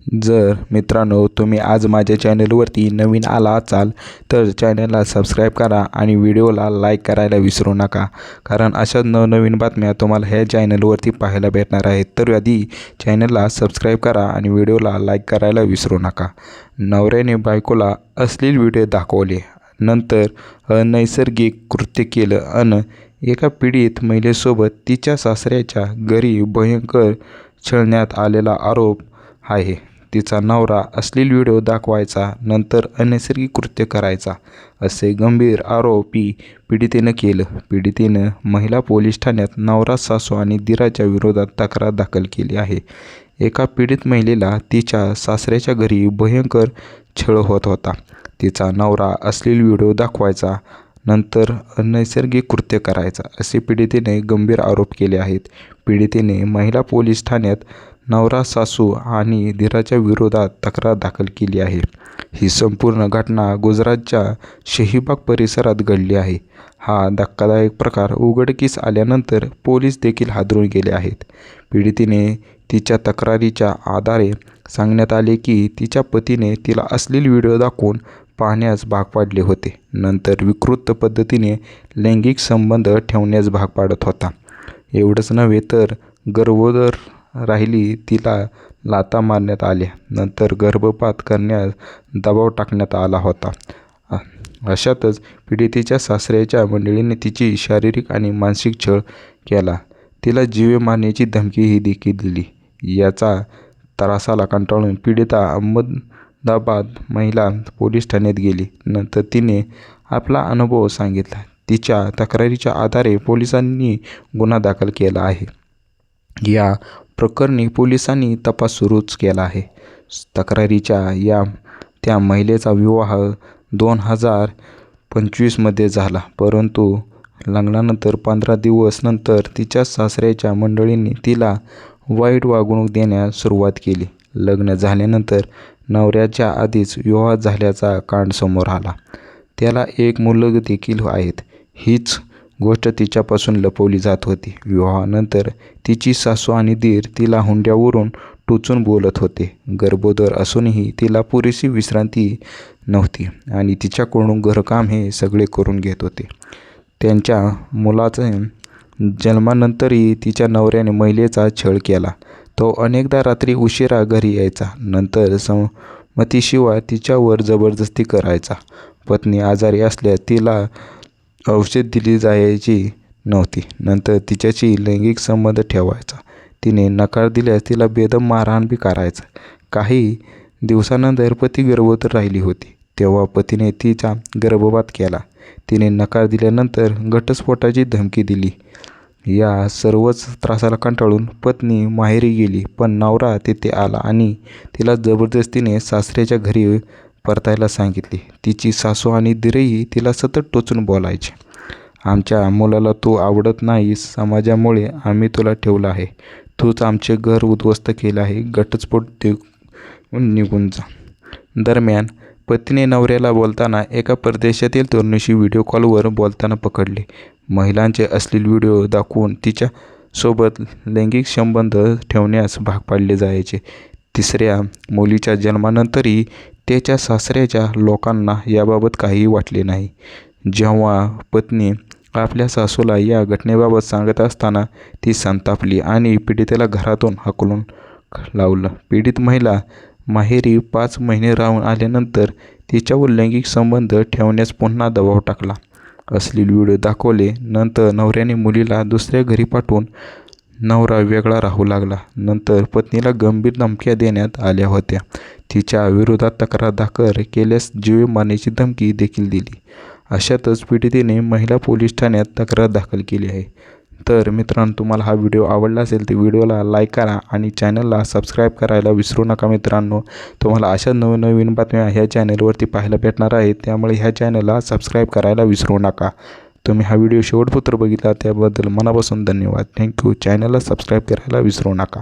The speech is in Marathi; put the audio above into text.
जर मित्रांनो तुम्ही आज माझ्या चॅनलवरती नवीन आला असाल तर चॅनलला सबस्क्राईब करा आणि व्हिडिओला लाईक करायला विसरू नका, कारण अशाच नवनवीन बातम्या तुम्हाला ह्या चॅनलवरती पाहायला भेटणार आहेत। तर आधी चॅनलला सबस्क्राईब करा आणि व्हिडिओला लाईक करायला विसरू नका। नवऱ्याने बायकोला अश्लील व्हिडिओ दाखवले, नंतर अनैसर्गिक कृत्य केलं आणि एका पीडित महिलेसोबत तिच्या सासऱ्याच्या घरी भयंकर छळण्यात आलेला आरोप आहे। तिचा नवरा अश्लील व्हिडिओ दाखवायचा, नंतर अनैसर्गिक कृत्य करायचा, असे गंभीर आरोपी पीडितेनं केलं। पीडितेनं महिला पोलीस ठाण्यात नवरा, सासू आणि दिराच्या विरोधात तक्रार दाखल केली आहे। एका पीडित महिलेला तिच्या सासऱ्याच्या घरी भयंकर छळ होत होता। तिचा नवरा अश्लील व्हिडिओ दाखवायचा, नंतर अनैसर्गिक कृत्य करायचा, असे पीडितेने गंभीर आरोप केले आहेत। पीडितेने महिला पोलीस ठाण्यात नवरा, सासू आणि दिराच्या विरोधात तक्रार दाखल केली आहे। ही संपूर्ण घटना गुजरातच्या शहीबाग परिसरात घडली आहे। हा धक्कादायक प्रकार उघडकीस आल्यानंतर पोलीस देखील हादरून गेले आहेत। पीडितेने तिच्या तक्रारीच्या आधारे सांगण्यात आले की तिच्या पतीने तिला अश्लील व्हिडिओ दाखवून पाहण्यास भाग पाडले होते, नंतर विकृत पद्धतीने लैंगिक संबंध ठेवण्यास भाग पाडत होता। एवढंच नव्हे तर गर्भोदर राहिली तिला लाथा मारण्यात आल्या, नंतर गर्भपात करण्यास दबाव टाकण्यात आला होता। अशातच पीडितेच्या सासऱ्याच्या मंडळीने तिची शारीरिक आणि मानसिक छळ केला, तिला जीवे मारण्याची धमकीही देखील दिली। याचा त्रासाला कंटाळून पीडिता अहमदाबाद महिला पोलीस ठाण्यात गेली, नंतर तिने आपला अनुभव सांगितला। तिच्या तक्रारीच्या आधारे पोलिसांनी गुन्हा दाखल केला आहे। या प्रकरणी पोलिसांनी तपास सुरूच केला आहे। तक्रारीच्या त्या महिलेचा विवाह 2025 मध्ये झाला, परंतु लग्नानंतर 15 दिवस नंतर तिच्या सासऱ्याच्या मंडळींनी तिला वाईट वागणूक देण्यास सुरुवात केली। लग्न झाल्यानंतर नवऱ्याच्या आधीच विवाह झाल्याचा कांड समोर आला, त्याला एक मुलगा देखील आहेत। हीच गोष्ट तिच्यापासून लपवली जात होती। विवाहानंतर तिची सासू आणि दीर तिला हुंड्यावरून टोचून बोलत होते। गर्भोदर असूनही तिला पुरेशी विश्रांती नव्हती आणि तिच्याकडून घरकाम हे सगळे करून घेत होते। त्यांच्या मुलाच्या जन्मानंतरही तिच्या नवऱ्याने महिलेचा छळ केला। तो अनेकदा रात्री उशिरा घरी यायचा, नंतर संमतीशिवाय तिच्यावर जबरदस्ती करायचा। पत्नी आजारी असल्यास तिला औषध दिली जायची नव्हती, नंतर तिच्याशी लैंगिक संबंध ठेवायचा। तिने नकार दिल्यास तिला बेदम मारहाण बी करायचा। काही दिवसानंतर पती गर्भवती राहिली होती, तेव्हा पतीने तिचा गर्भपात केला। तिने नकार दिल्यानंतर घटस्फोटाची धमकी दिली। या सर्वच त्रासाला कंटाळून पत्नी माहेरी गेली, पण नवरा तेथे आला आणि तिला जबरदस्तीने सासऱ्याच्या घरी परतायला सांगितले। तिची सासू आणि दीरही तिला सतत टोचून बोलायचे, आमच्या मुलाला तू आवडत नाहीस, समाजामुळे आम्ही तुला ठेवलं आहे, तूच आमचे घर उद्ध्वस्त केले आहे, घटस्फोट देऊन निघून जा। दरम्यान पतीने नवऱ्याला बोलताना एका परदेशातील तरुणीशी व्हिडिओ कॉलवर बोलताना पकडले। महिलांचे अश्लील व्हिडिओ दाखवून तिच्यासोबत लैंगिक संबंध ठेवण्यास भाग पाडले जायचे। तिसऱ्या मुलीच्या जन्मानंतरही त्याच्या सासऱ्याच्या लोकांना याबाबत काहीही वाटले नाही। जेव्हा पत्नी आपल्या सासूला या घटनेबाबत सांगत असताना ती संतापली आणि पीडितेला घरातून हाकलून लावलं। पीडित महिला माहेरी 5 महिने राहून आल्यानंतर तिच्यावर लैंगिक संबंध ठेवण्यास पुन्हा दबाव टाकला, अश्लील व्हिडिओ दाखवले, नंतर नवऱ्याने मुलीला दुसऱ्या घरी पाठवून नवरा वेगळा राहू लागला। नंतर पत्नीला गंभीर धमक्या देण्यात आल्या होत्या। तिच्या विरोधात तक्रार दाखल केल्यास जीवे मारण्याची धमकी देखील दिली। अशातच पीडितेने महिला पोलीस ठाण्यात तक्रार दाखल केली आहे। तर मित्रांनो, तुम्हाला हा व्हिडिओ आवडला असेल तर व्हिडिओला लाईक करा आणि चॅनलला सबस्क्राईब करायला विसरू नका। मित्रांनो, तुम्हाला अशा नवनवीन बातम्या ह्या चॅनलवरती पाहायला भेटणार आहेत, त्यामुळे ह्या चॅनलला सबस्क्राईब करायला विसरू नका। तुम्ही हा व्हिडिओ शेवटपर्यंत बघितला त्याबद्दल मनापासून धन्यवाद। थँक्यू। चॅनलला सबस्क्राईब करायला विसरू नका।